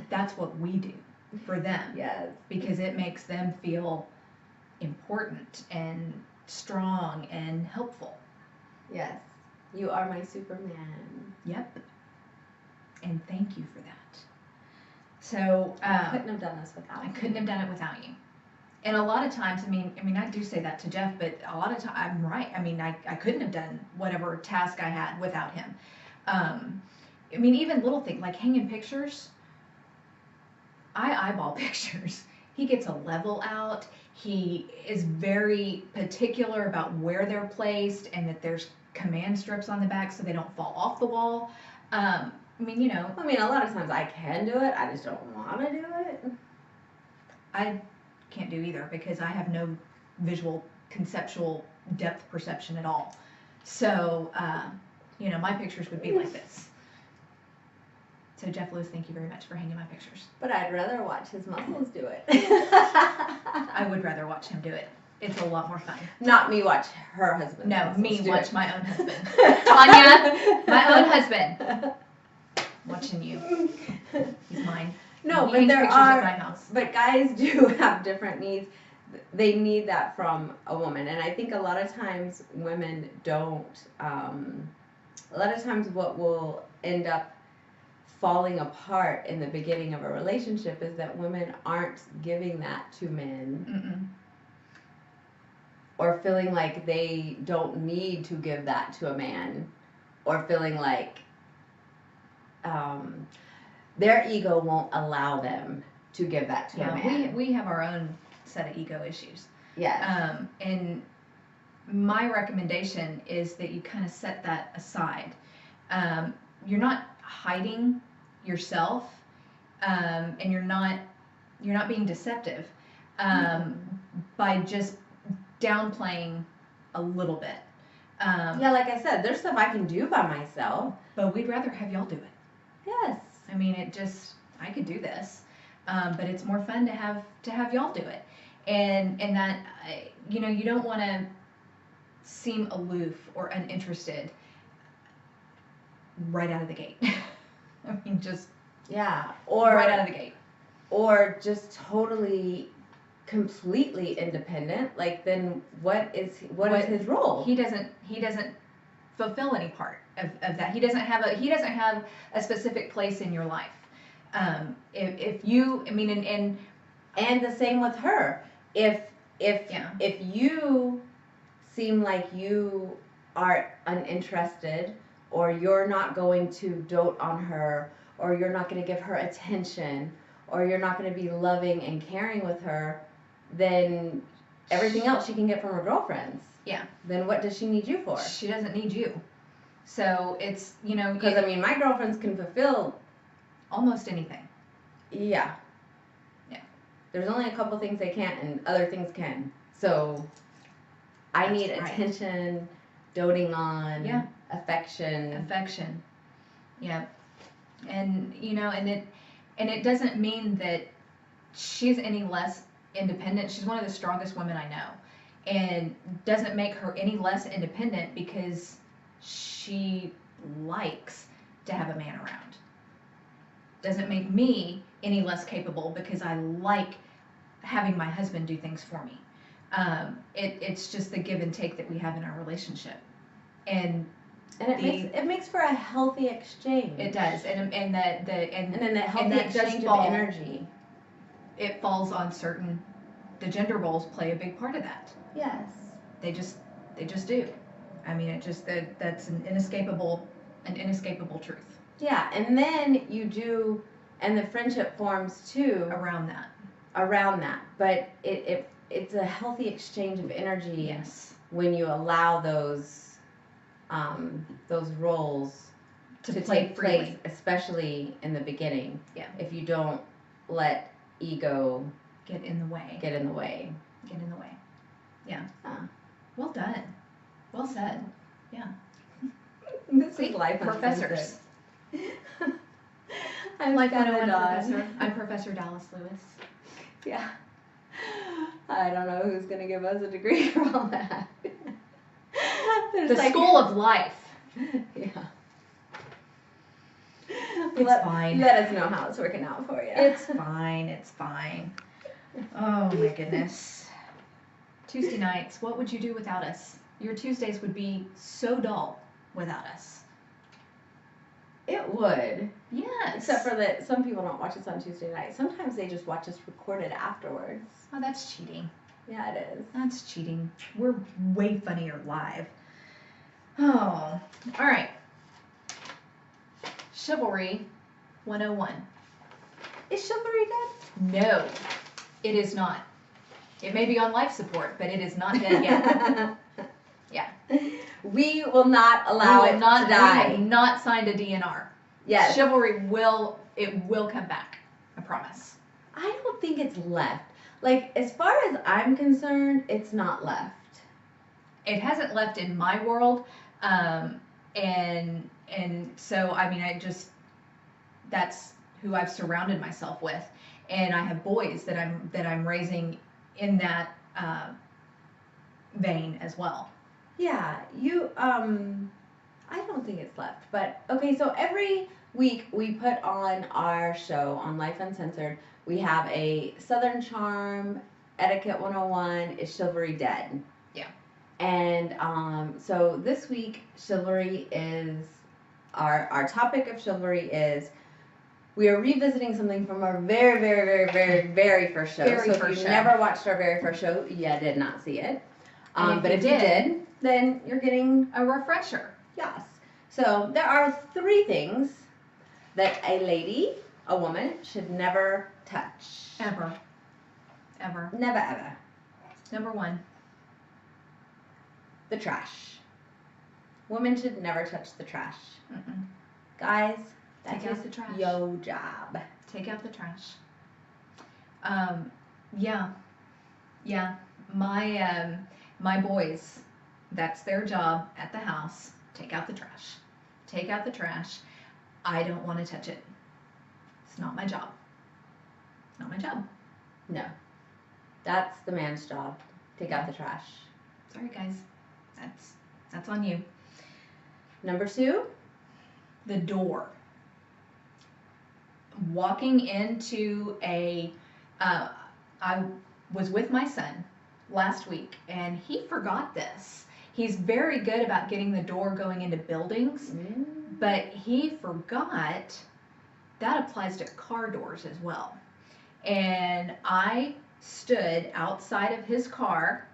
That's what we do for them. Yes. Because it makes them feel important and strong and helpful. Yes. You are my Superman. Yep. And thank you for that. So I couldn't have done this without you. I couldn't have done it without you. And a lot of times, I mean, I do say that to Jeff, but a lot of times, I'm right. I mean, I couldn't have done whatever task I had without him. I mean, even little things like hanging pictures. I eyeball pictures. He gets a level out. He is very particular about where they're placed and that there's command strips on the back so they don't fall off the wall. I mean, a lot of times I can do it. I just don't want to do it. I can't do either because I have no visual, conceptual depth perception at all. So, my pictures would be like this. So Jeff Lewis, thank you very much for hanging my pictures. But I'd rather watch his muscles do it. I would rather watch him do it. It's a lot more fun. Not me watch her husband. No, me watch my own husband. Tanya, my own husband. Watching you. He's mine. No, but there are. At my house. But guys do have different needs. They need that from a woman, and I think a lot of times women don't. A lot of times, what will end up falling apart in the beginning of a relationship is that women aren't giving that to men. Or feeling like they don't need to give that to a man, or feeling like their ego won't allow them to give that to a man. We have our own set of ego issues. Yes. And my recommendation is that you kind of set that aside. You're not hiding yourself, and you're not being deceptive by just downplaying a little bit. Like I said, there's stuff I can do by myself. But we'd rather have y'all do it. Yes. I mean, I could do this, but it's more fun to have y'all do it. And that, you don't want to seem aloof or uninterested right out of the gate. I mean, just or right out of the gate. Or just totally completely independent. Like, then what is his role? He doesn't fulfill any part of that. He doesn't have a specific place in your life. If you, I mean, and the same with her. If you seem like you are uninterested, or you're not going to dote on her, or you're not going to give her attention, or you're not going to be loving and caring with her, then everything else she can get from her girlfriends. Yeah. Then what does she need you for? She doesn't need you. So it's, Because I mean, my girlfriends can fulfill. almost anything. Yeah. Yeah. There's only a couple things they can't, and other things can. So I That's need right. attention, doting on, Yeah. affection. Yeah. And and it doesn't mean that she's any less independent. She's one of the strongest women I know. And doesn't make her any less independent because she likes to have a man around. Doesn't make me any less capable because I like having my husband do things for me. It's just the give and take that we have in our relationship. And it makes for a healthy exchange. it does. And then the healthy that does exchange fall- of energy. it falls on the gender roles play a big part of that. Yes. They just do. I mean, that's an inescapable truth Yeah, and then and the friendship forms too around that. But it's a healthy exchange of energy. Yes. When you allow those roles to take freely. place, especially in the beginning. Yeah. If you don't let ego Get in the way. Yeah. Well done. Well said. Yeah. This See, is Life professors. Uncensored. I'm like got it 101 on. professor. I'm Professor Dallas Lewis. Yeah. I don't know who's gonna give us a degree for all that. The School of Life. Yeah. It's fine. Let us know how it's working out for you. It's fine. Oh my goodness. Tuesday nights, what would you do without us? Your Tuesdays would be so dull without us. It would. Yes. Except for that some people don't watch us on Tuesday night. Sometimes they just watch us recorded afterwards. Oh, that's cheating. Yeah, it is. That's cheating. We're way funnier live. Oh, all right. Chivalry 101. Is chivalry dead? No, it is not. It may be on life support, but it is not dead yet. Yeah. We will not allow it to We die. have not signed a DNR. Yes. Chivalry will come back. I promise. I don't think it's left. Like, as far as I'm concerned, it's not left. It hasn't left in my world, and so I mean, that's who I've surrounded myself with, and I have boys that I'm raising in that vein as well. Yeah, I don't think it's left. But, okay, so every week we put on our show on Life Uncensored, we have a Southern Charm, Etiquette 101, Is Chivalry Dead? Yeah. And so this week, chivalry is, our topic of chivalry is, we are revisiting something from our very, very, very, very, very first show. So if you never watched our very first show, you did not see it. But if you did, then you're getting a refresher. Yes. So there are 3 things that a woman, should never touch. Ever. Never, ever. Number 1. The trash. Women should never touch the trash. Mm-mm. Guys, Take out the trash. Your job. Take out the trash. Yeah. My boys, that's their job at the house. Take out the trash. I don't want to touch it. It's not my job. No. That's the man's job. Take out the trash. Sorry, guys. That's on you. Number 2. The door. Walking into I was with my son last week, and he forgot this. He's very good about getting the door going into buildings, but he forgot that applies to car doors as well. And I stood outside of his car,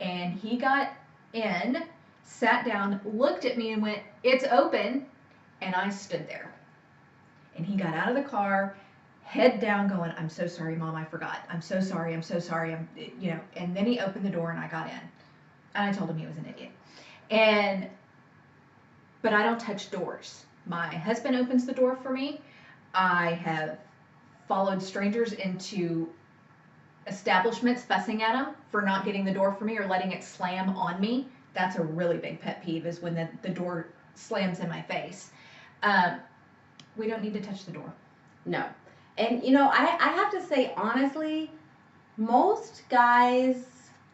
and he got in, sat down, looked at me and went, "It's open," and I stood there. And he got out of the car, head down, going, "I'm so sorry, Mom, I forgot. I'm so sorry. And then he opened the door and I got in. And I told him he was an idiot. And But I don't touch doors. My husband opens the door for me. I have followed strangers into establishments fussing at them for not getting the door for me or letting it slam on me. That's a really big pet peeve, is when the door slams in my face. We don't need to touch the door. No. And, you know, I have to say, honestly, most guys,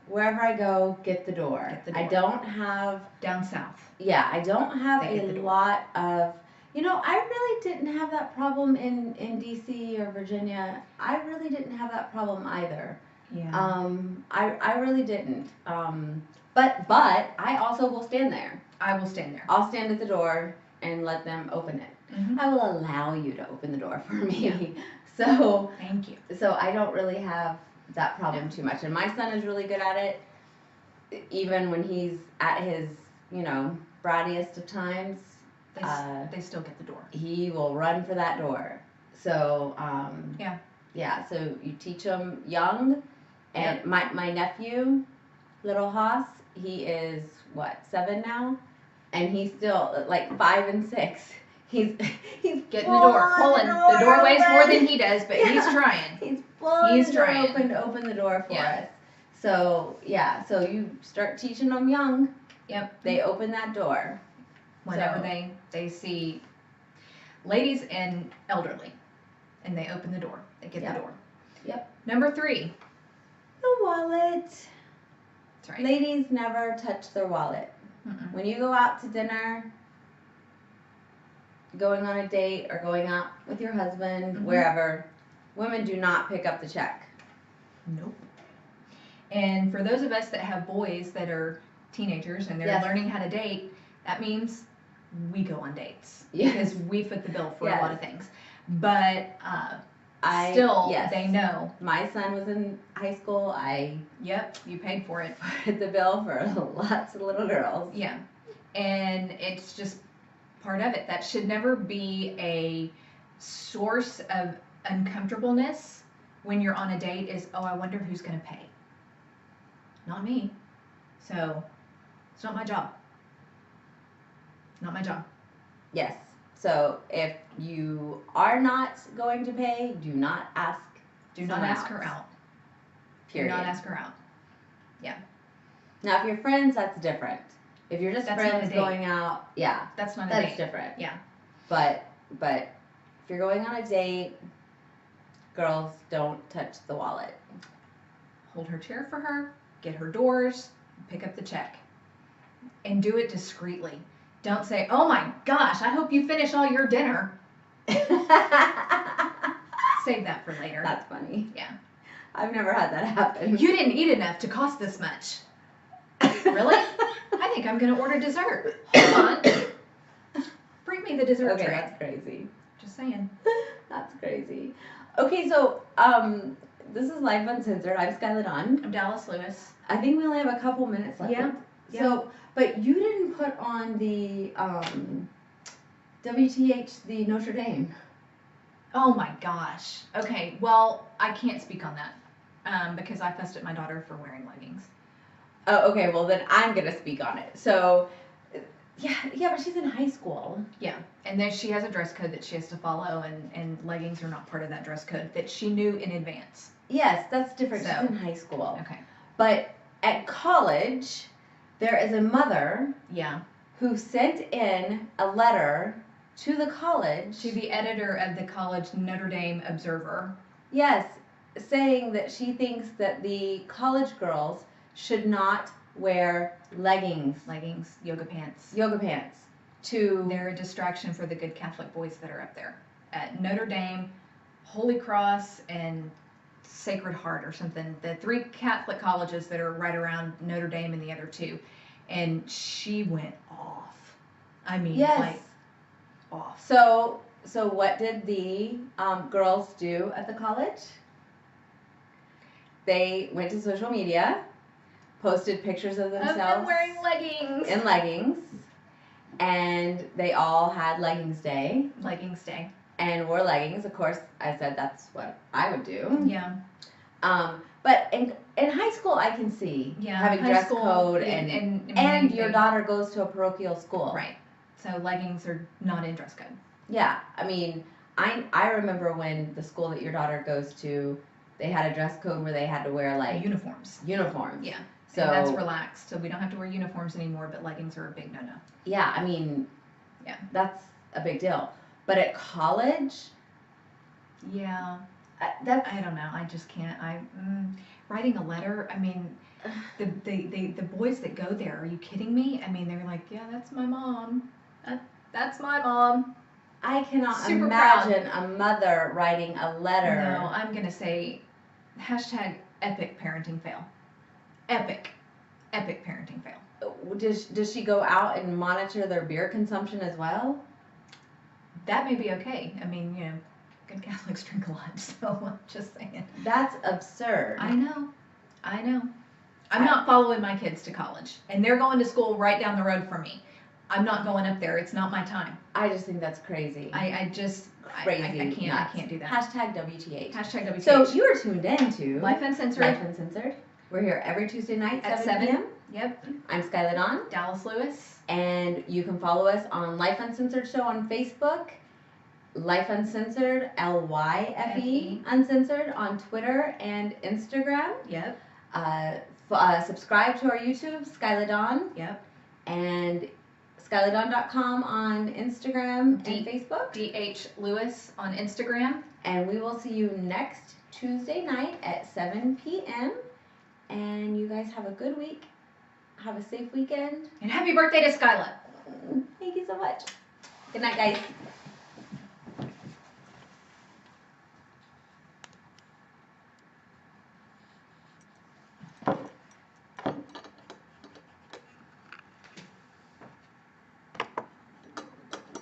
wherever I go, get the door. Get the door. I don't have... Down south. Yeah, I don't have They get the a door. lot of... You know, I really didn't have that problem in D.C. or Virginia. I really didn't have that problem either. Yeah. I really didn't. But I also will stand there. I will stand there. I'll stand at the door and let them open it. Mhm. I will allow you to open the door for me. Yeah. So Thank you. I don't really have that problem too much. And my son is really good at it. Even when he's at his, you know, brattiest of times, They still get the door. he will run for that door. So, Yeah. Yeah, so you teach them young. And Yep. my nephew, little Haas, he is, 7 now? And he's still, like, 5 and 6. He's Getting the door. Pulling. The door weighs more than he does, but he's Yeah. trying. He's pulling He's the door trying. open to open the door for Yeah. us. So, yeah, so you start teaching them young. Yep. They open that door. Whenever So- they see ladies and elderly, and they open the door. They get Yep. the door. Yep. Number 3. The wallet. That's right. Ladies never touch their wallet. Mm-mm. When you go out to dinner, going on a date, or going out with your husband, Mhm. wherever, women do not pick up the check. Nope. And for those of us that have boys that are teenagers and they're Yes. learning how to date, that means we go on dates. Yes. Because we foot the bill for Yes. a lot of things. But still, yes. they know. My son was in high school. I Yep, you paid for it. put the bill for lots of little girls. Yeah. And it's just part of it. That should never be a source of uncomfortableness when you're on a date is, oh, I wonder who's going to pay. Not me. So it's not my job. Not my job. Yes. So if you are not going to pay, do not ask. Do not someone ask else. her out. Period. Do not ask her out. Now, if you're friends, that's different. If you're just That's not a friends date. going out, yeah, That's not a that's date. different. Yeah. But if you're going on a date, girls don't touch the wallet. Hold her chair for her, get her doors, pick up the check. And do it discreetly. Don't say, oh my gosh, I hope you finish all your dinner. That's Save that for later. funny. Yeah. I've never had that happen. You didn't eat enough to cost this much. Really? I think I'm going to order dessert. Hold on. Bring me the dessert Okay, tray. that's crazy. Just saying. That's crazy. Okay, so this is Lyfe Uncensored. I'm Skylar Dunn. I'm Dallas Lewis. I think we only have a couple minutes left. Yeah. So, but you didn't put on the WTH, the Notre Dame. Oh my gosh. Okay, well, I can't speak on that because I fussed at my daughter for wearing leggings. Oh, okay. Well, then I'm gonna speak on it. So, yeah, but she's in high school. Yeah, and then she has a dress code that she has to follow, and leggings are not part of that dress code that she knew in advance. Yes, that's different. So- She's in high school. Okay. But at college, there is a mother Yeah. who sent in a letter to the college. To the editor of the college Notre Dame Observer. Yes, saying that she thinks that the college girls should not wear leggings, Leggings, yoga pants. yoga pants, to They're a distraction for the good Catholic boys that are up there. At Notre Dame, Holy Cross, and Sacred Heart or something. The 3 Catholic colleges that are right around Notre Dame and the other 2. And she went off. I mean, yes. like, off. So what did the girls do at the college? They went to social media, posted pictures of Of them themselves wearing leggings. in leggings, and they all had leggings day Leggings day. and wore leggings. Of course, I said that's what I would do. Yeah. But in high school, I can see Yeah. having high dress school code and and many your things. daughter goes to a parochial school. Right. So leggings are not in dress code. Yeah, I mean, I remember when the school that your daughter goes to, they had a dress code where they had to wear like Uniforms. uniforms. Yeah. So And that's relaxed. So we don't have to wear uniforms anymore, but leggings are a big no-no. yeah, I mean, Yeah. that's a big deal. But at college, Yeah. that's I don't know. I just can't. Writing a letter. I mean, the boys that go there. Are you kidding me? I mean, they're like, yeah, that's my mom. That's my mom. I cannot Super proud. imagine a mother writing a letter. No, I'm gonna say, hashtag epic parenting fail. Epic parenting fail. Does she go out and monitor their beer consumption as well? That may be okay. I mean, you know, good Catholics drink a lot, so I'm just saying. That's absurd. I know. I'm not following my kids to college, and they're going to school right down the road from me. I'm not going up there. It's not my time. I just think that's crazy. I just Crazy. I can't do that. Hashtag WTH. Hashtag WTH. So you are tuned in to Lyfe Uncensored. Lyfe Uncensored. We're here every Tuesday night At 7 p.m. Yep. I'm Skylar Dawn, Dallas Lewis. and you can follow us on Lyfe Uncensored Show on Facebook, Lyfe Uncensored, LYFE Uncensored on Twitter and Instagram. Yep. Subscribe to our YouTube, Skylar Dawn, Yep. and SkylarDawn.com on Instagram D- and Facebook. DH Lewis on Instagram. And we will see you next Tuesday night at 7 p.m. And you guys have a good week. Have a safe weekend. And happy birthday to Skyla. Thank you so much. Good night, guys.